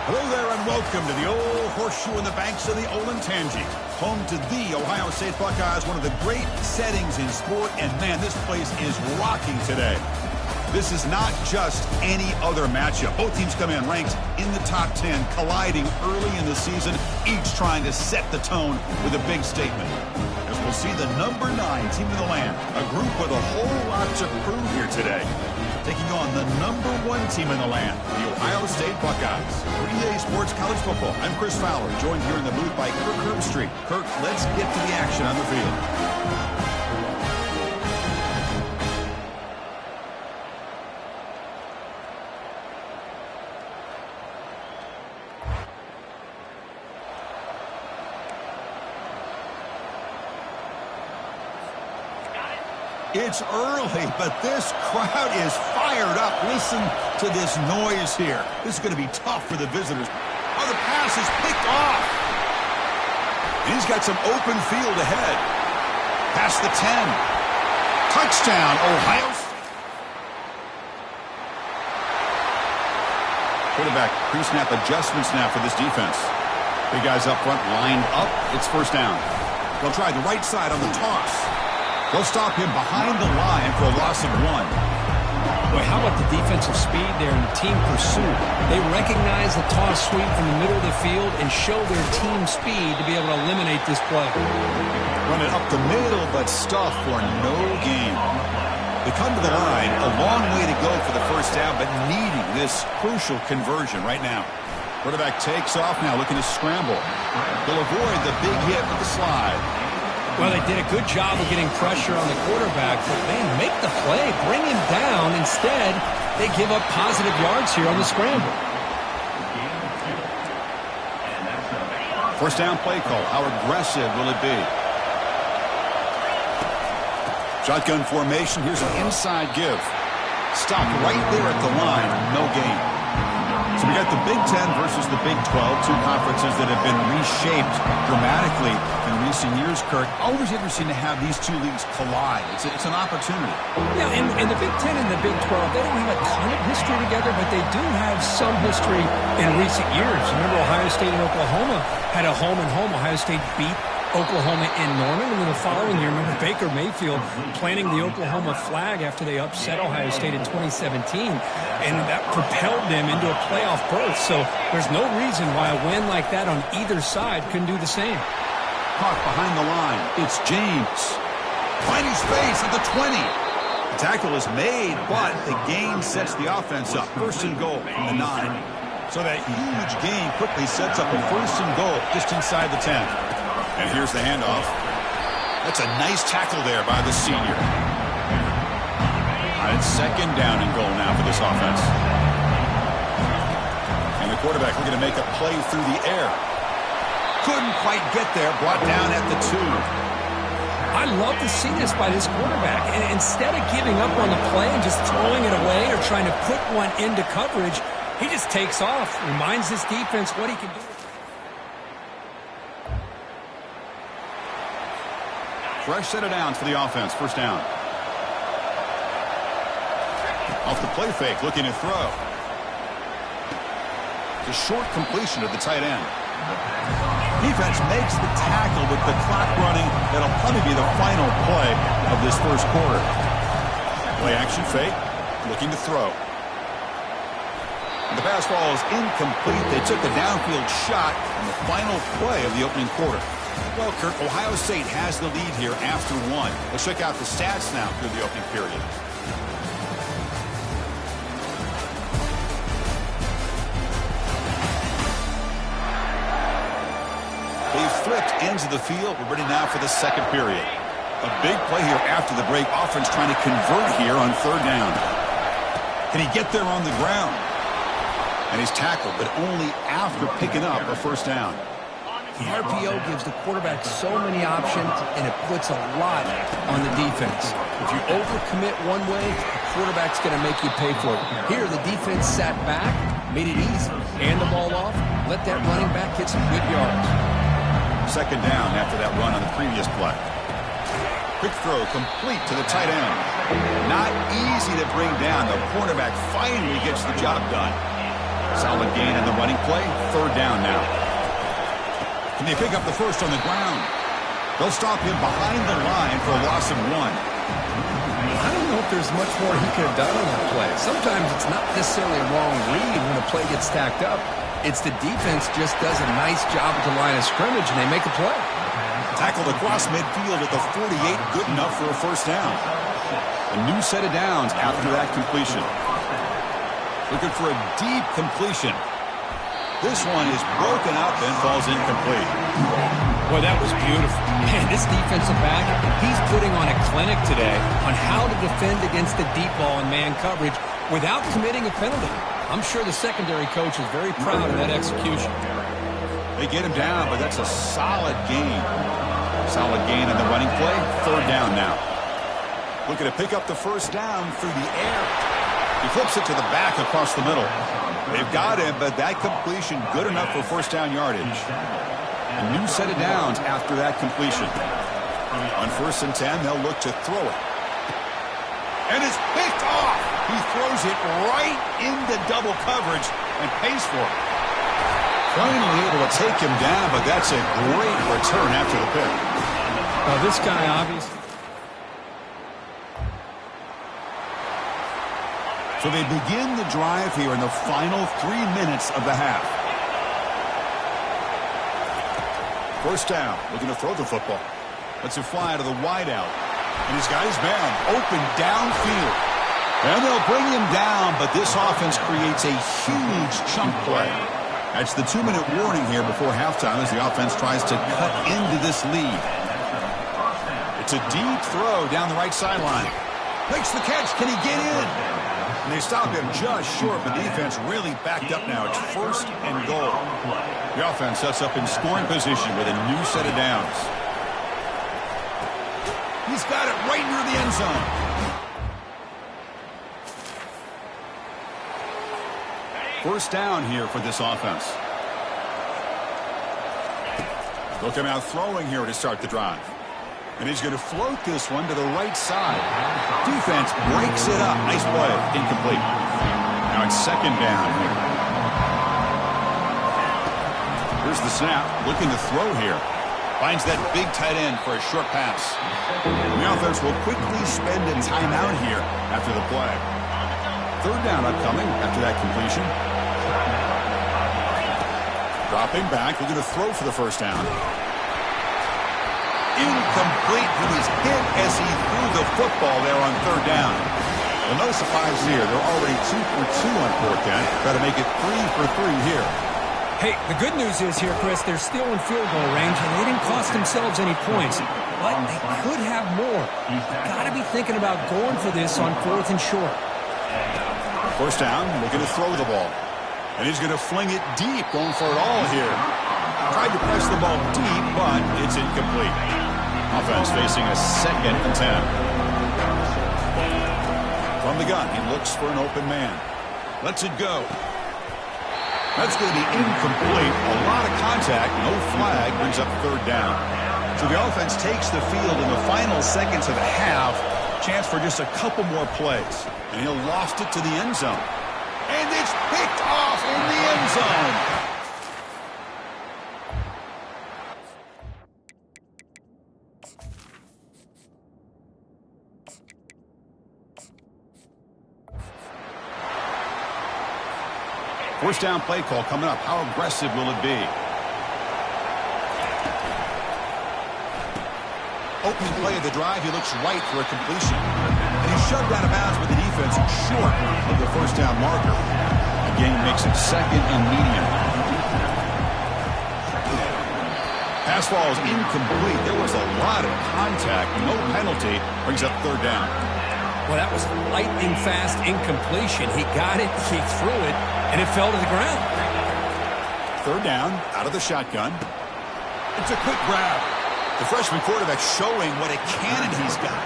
Hello there and welcome to the old horseshoe in the banks of the Olentangy. Home to the Ohio State Buckeyes, one of the great settings in sport. And man, this place is rocking today. This is not just any other matchup. Both teams come in ranked in the top 10, colliding early in the season, each trying to set the tone with a big statement. As we'll see the number 9 team in the land, a group with a whole lot to prove here today, taking on the number 1 team in the land, the Ohio State Buckeyes. For EA Sports College Football, I'm Chris Fowler, joined here in the booth by Kirk Herbstreit. Kirk, let's get to the action on the field. It's early, but this crowd is fired up. Listen to this noise here. This is going to be tough for the visitors. Oh, the pass is picked off. And he's got some open field ahead. Past the 10. Touchdown, Ohio State. Quarterback pre-snap adjustments now for this defense. Big guys up front lined up. It's first down. They'll try the right side on the toss. They'll stop him behind the line for a loss of 1. Boy, how about the defensive speed there and the team pursuit? They recognize the toss sweep from the middle of the field and show their team speed to be able to eliminate this play. Run it up the middle, but stuff for no gain. They come to the line, a long way to go for the first down, but needing this crucial conversion right now. Quarterback takes off now, looking to scramble. They'll avoid the big hit with the slide. Well, they did a good job of getting pressure on the quarterback, but man, make the play, bring him down. Instead, they give up positive yards here on the scramble. First down play call. How aggressive will it be? Shotgun formation. Here's an inside give. Stopped right there at the line. No gain. So we got the Big Ten versus the Big 12, two conferences that have been reshaped dramatically in recent years, Kirk. Always interesting to have these two leagues collide. It's an opportunity. Yeah, and the Big Ten and the Big 12, they don't have a ton of history together, but they do have some history in recent years. Remember, Ohio State and Oklahoma had a home-and-home. Ohio State beat Oklahoma in Norman, and then the following year, remember Baker Mayfield planting the Oklahoma flag after they upset Ohio State in 2017, and that propelled them into a playoff berth. So there's no reason why a win like that on either side couldn't do the same. Caught behind the line. It's James. Finding space at the 20. The tackle is made, but the gain sets the offense up. First and goal from the 9. So that huge gain quickly sets up a first and goal just inside the 10. And here's the handoff. That's a nice tackle there by the senior. It's second down and goal now for this offense. And the quarterback looking to make a play through the air. Couldn't quite get there. Brought down at the 2. I love to see this by this quarterback. And instead of giving up on the play and just throwing it away or trying to put one into coverage, he just takes off, reminds this defense what he can do. Fresh set of downs for the offense. First down. Off the play fake, looking to throw. It's a short completion to the tight end. Defense makes the tackle with the clock running. That'll probably be the final play of this first quarter. Play action fake, looking to throw. The pass ball is incomplete. They took a downfield shot on the final play of the opening quarter. Well, Kirk, Ohio State has the lead here after 1. Let's check out the stats now through the opening period. They flipped ends of the field. We're ready now for the second period. A big play here after the break. Offense trying to convert here on third down. Can he get there on the ground? And he's tackled, but only after picking up a first down. The RPO gives the quarterback so many options, and it puts a lot on the defense. If you overcommit one way, the quarterback's going to make you pay for it. Here, the defense sat back, made it easy. Hand the ball off, let that running back get some good yards. Second down after that run on the previous play. Quick throw complete to the tight end. Not easy to bring down. The cornerback finally gets the job done. Solid gain on the running play. Third down now. Can they pick up the first on the ground? They'll stop him behind the line for a loss of 1. I don't know if there's much more he could have done on that play. Sometimes it's not necessarily a wrong read when a play gets stacked up. It's the defense just does a nice job at the line of scrimmage, and they make a play. Tackled across midfield at the 48, good enough for a first down. A new set of downs after that completion. Looking for a deep completion. This one is broken up and falls incomplete. Boy, that was beautiful. Man, this defensive back, he's putting on a clinic today on how to defend against the deep ball and man coverage without committing a penalty. I'm sure the secondary coach is very proud of that execution. They get him down, but that's a solid gain. Solid gain on the running play. Third down now. Looking to pick up the first down through the air. He flips it to the back across the middle. They've got him, but that completion good enough for first down yardage. A new set of downs after that completion. On 1st and 10, they'll look to throw it. And it's picked off. He throws it right into double coverage and pays for it. Finally able to take him down, but that's a great return after the pick. Well, this guy obviously... So they begin the drive here in the final 3 minutes of the half. First down, looking to throw the football. Lets it fly to the wideout. And he's got his man open downfield. And they'll bring him down, but this offense creates a huge chunk play. That's the 2-minute warning here before halftime as the offense tries to cut into this lead. It's a deep throw down the right sideline. Makes the catch. Can he get in? And they stop him just short, but defense really backed up now. It's 1st and goal. The offense sets up in scoring position with a new set of downs. He's got it right near the end zone. First down here for this offense. They'll come out throwing here to start the drive. And he's going to float this one to the right side. Defense breaks it up. Nice play. Incomplete. Now it's 2nd down here. Here's the snap. Looking to throw here. Finds that big tight end for a short pass. And the offense will quickly spend a timeout here after the play. 3rd down upcoming after that completion. Dropping back. Looking to throw for the first down. Incomplete. He was hit as he threw the football there on 3rd down. Well, no surprise here. They're already 2 for 2 on 4th down. Got to make it 3 for 3 here. Hey, the good news is here, Chris, they're still in field goal range, and they didn't cost themselves any points. But they could have more. Got to be thinking about going for this on 4th and short. First down, looking to throw the ball. And he's going to fling it deep, going for it all here. Tried to press the ball deep, but it's incomplete. Offense facing a 2nd and 10. From the gun, he looks for an open man. Lets it go. That's going to be incomplete. A lot of contact, no flag, brings up 3rd down. So the offense takes the field in the final seconds of the half. Chance for just a couple more plays. And he'll loft it to the end zone. And it's picked off in the end zone. First down play call coming up. How aggressive will it be? Opening play of the drive, he looks right for a completion. And he's shoved out of bounds with the defense short of the first down marker. Again, makes it 2nd and medium. Pass ball is incomplete. There was a lot of contact. No penalty. Brings up 3rd down. Well, that was a lightning fast incompletion. He got it, he threw it, and it fell to the ground. 3rd down, out of the shotgun. It's a quick grab. The freshman quarterback showing what a cannon he's got.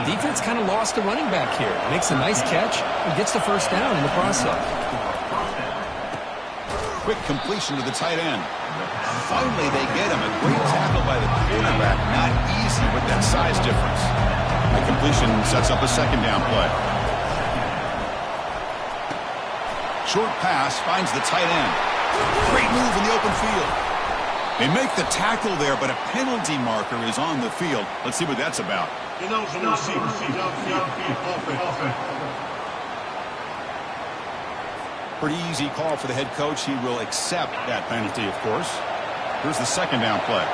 Defense kind of lost the running back here. Makes a nice catch and gets the first down in the process. Quick completion to the tight end. Finally, they get him. A great tackle by the quarterback. Not easy with that size difference. The completion sets up a 2nd down play. Short pass finds the tight end. Great move in the open field. They make the tackle there, but a penalty marker is on the field. Let's see what that's about. Pretty easy call for the head coach. He will accept that penalty, of course. Here's the second down play.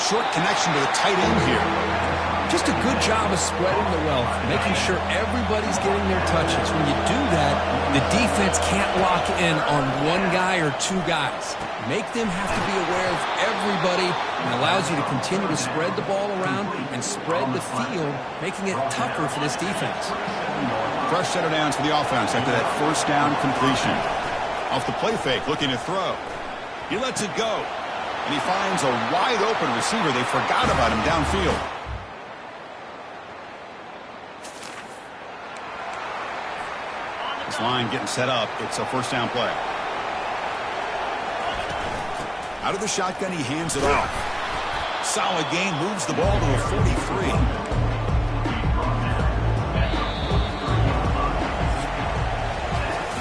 Short connection to the tight end here. Just a good job of spreading the wealth, making sure everybody's getting their touches. When you do that, the defense can't lock in on one guy or two guys. Make them have to be aware of everybody, and allows you to continue to spread the ball around and spread the field, making it tougher for this defense. Fresh set of downs for the offense after that first down completion. Off the play fake, looking to throw. He lets it go, and he finds a wide-open receiver. They forgot about him downfield. This line getting set up. It's a first down play. Out of the shotgun, he hands it off. Solid gain, moves the ball to a 43.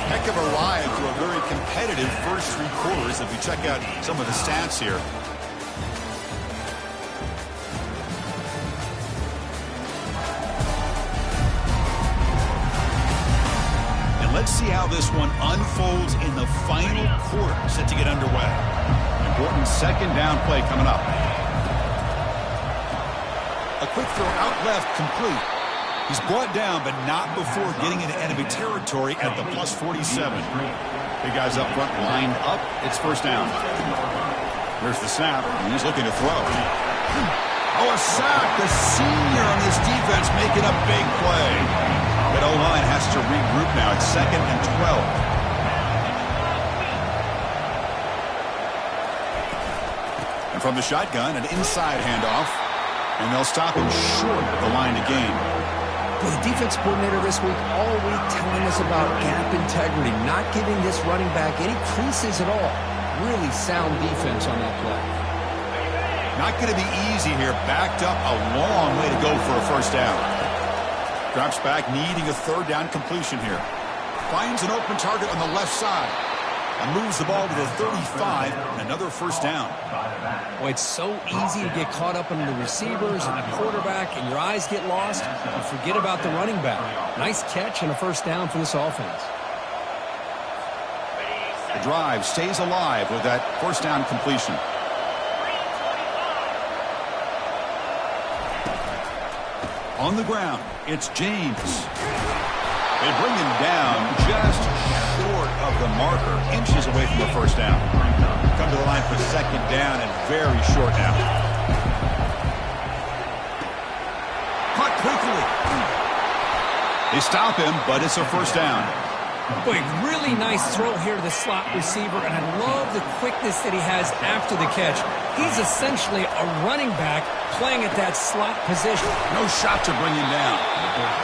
Heck of a ride through a very competitive first three quarters if you check out some of the stats here. And let's see how this one unfolds in the final quarter, set to get underway. Important second down play coming up. A quick throw out left, complete. He's brought down, but not before getting into enemy territory at the plus 47. Big guys up front lined up. It's first down. There's the snap, and he's looking to throw. Oh, a sack. The senior on this defense making a big play. That O-line has to regroup now. It's 2nd and 12. And from the shotgun, an inside handoff. And they'll stop him short of the line to gain. Well, the defense coordinator this week all week telling us about gap integrity, not giving this running back any creases at all. Really sound defense on that play. Not going to be easy here. Backed up a long way to go for a first down. Drops back, needing a third down completion here. Finds an open target on the left side. And moves the ball to the 35, and another first down. Well, it's so easy to get caught up in the receivers and the quarterback, and your eyes get lost. You forget about the running back. Nice catch and a first down for this offense. The drive stays alive with that first down completion. On the ground, it's James. They bring him down just short of the marker, inches away from the first down. Come to the line for second down and very short now. Caught quickly. They stop him, but it's a first down. Boy, really nice throw here to the slot receiver, and I love the quickness that he has after the catch. He's essentially a running back playing at that slot position. No shot to bring him down.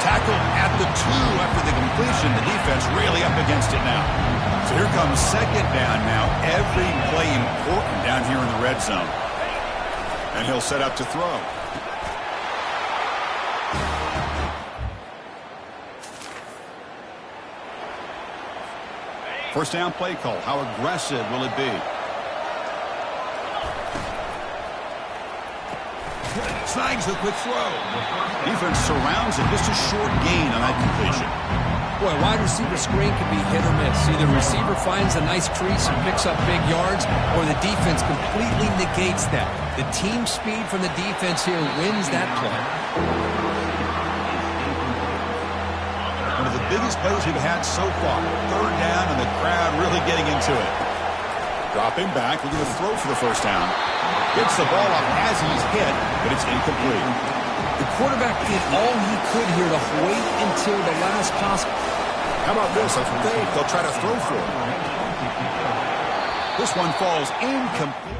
Tackled at the 2 after the completion. The defense really up against it now. So here comes second down now. Every play important down here in the red zone. And he'll set up to throw. First down play call. How aggressive will it be? Snags the quick throw. Defense surrounds it. Just a short gain on that completion. Boy, wide receiver screen can be hit or miss. Either the receiver finds a nice crease and picks up big yards, or the defense completely negates that. The team speed from the defense here wins that play. One of the biggest plays we've had so far. Third down, and the crowd really getting into it. Dropping back, looking to throw for the first down. Gets the ball up as he's hit, but it's incomplete. The quarterback did all he could here to wait until the last possible. How about this? A fake. They'll try to throw for it. This one falls incomplete.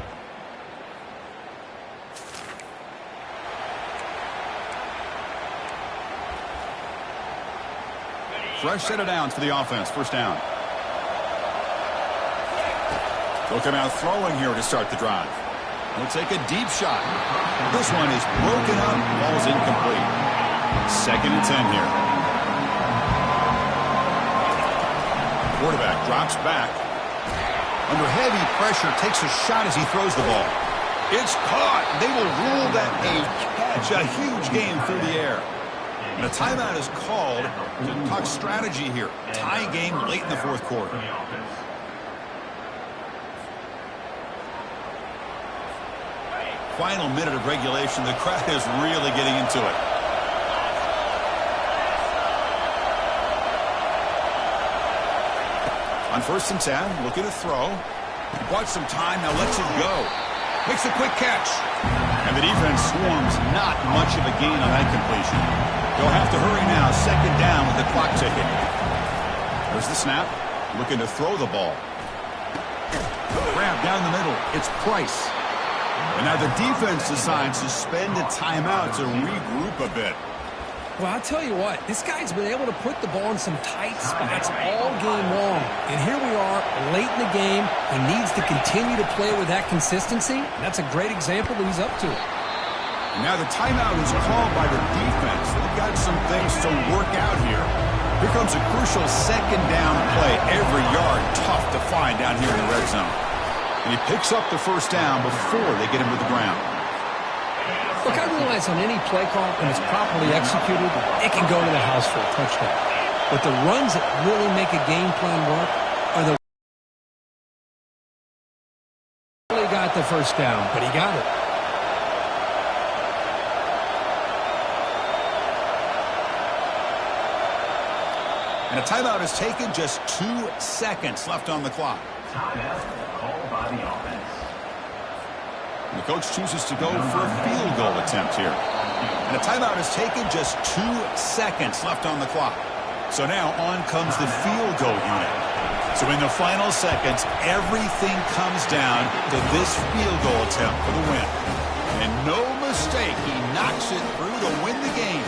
Fresh set of downs for the offense. First down. They'll come out throwing here to start the drive. He'll take a deep shot. This one is broken up, falls incomplete. 2nd and 10 here. quarterback drops back. Under heavy pressure, takes a shot as he throws the ball. It's caught. They will rule that a catch. A huge game through the air. And a timeout is called to talk strategy here. Tie game late in the fourth quarter. Final minute of regulation. The crowd is really getting into it. On 1st and 10, looking to throw. He bought some time, now lets it go. Makes a quick catch. And the defense swarms. Not much of a gain on that completion. They'll have to hurry now. 2nd down with the clock ticking. There's the snap. Looking to throw the ball. Grab down the middle. It's Price. And now the defense decides to spend a timeout to regroup a bit. Well, I'll tell you what, this guy's been able to put the ball in some tight spots all game long. And here we are, late in the game. He needs to continue to play with that consistency. And that's a great example that he's up to it. And now the timeout is called by the defense. They've got some things to work out here. Here comes a crucial 2nd down play. Every yard tough to find down here in the red zone. And he picks up the 1st down before they get him to the ground. Look, I realize on any play call, when it's properly executed, it can go to the house for a touchdown. But the runs that really make a game plan work are the really got the 1st down, but he got it. And a timeout is taken, just 2 seconds left on the clock. Called by the offense. And the coach chooses to go for a field goal attempt here. And a timeout is taken, just 2 seconds left on the clock. So now on comes the field goal unit. So in the final seconds, everything comes down to this field goal attempt for the win. And no mistake, he knocks it through to win the game.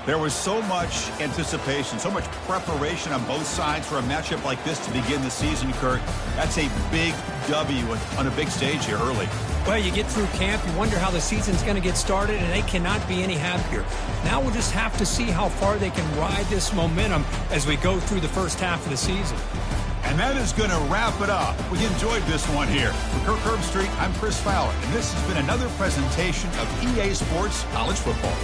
There was so much anticipation, so much preparation on both sides for a matchup like this to begin the season, Kurt. That's a big W on a big stage here early. Well, you get through camp, you wonder how the season's going to get started, and they cannot be any happier. Now we'll just have to see how far they can ride this momentum as we go through the first half of the season. And that is going to wrap it up. We enjoyed this one here. For Kirk Herbstreit, I'm Chris Fowler, and this has been another presentation of EA Sports College Football.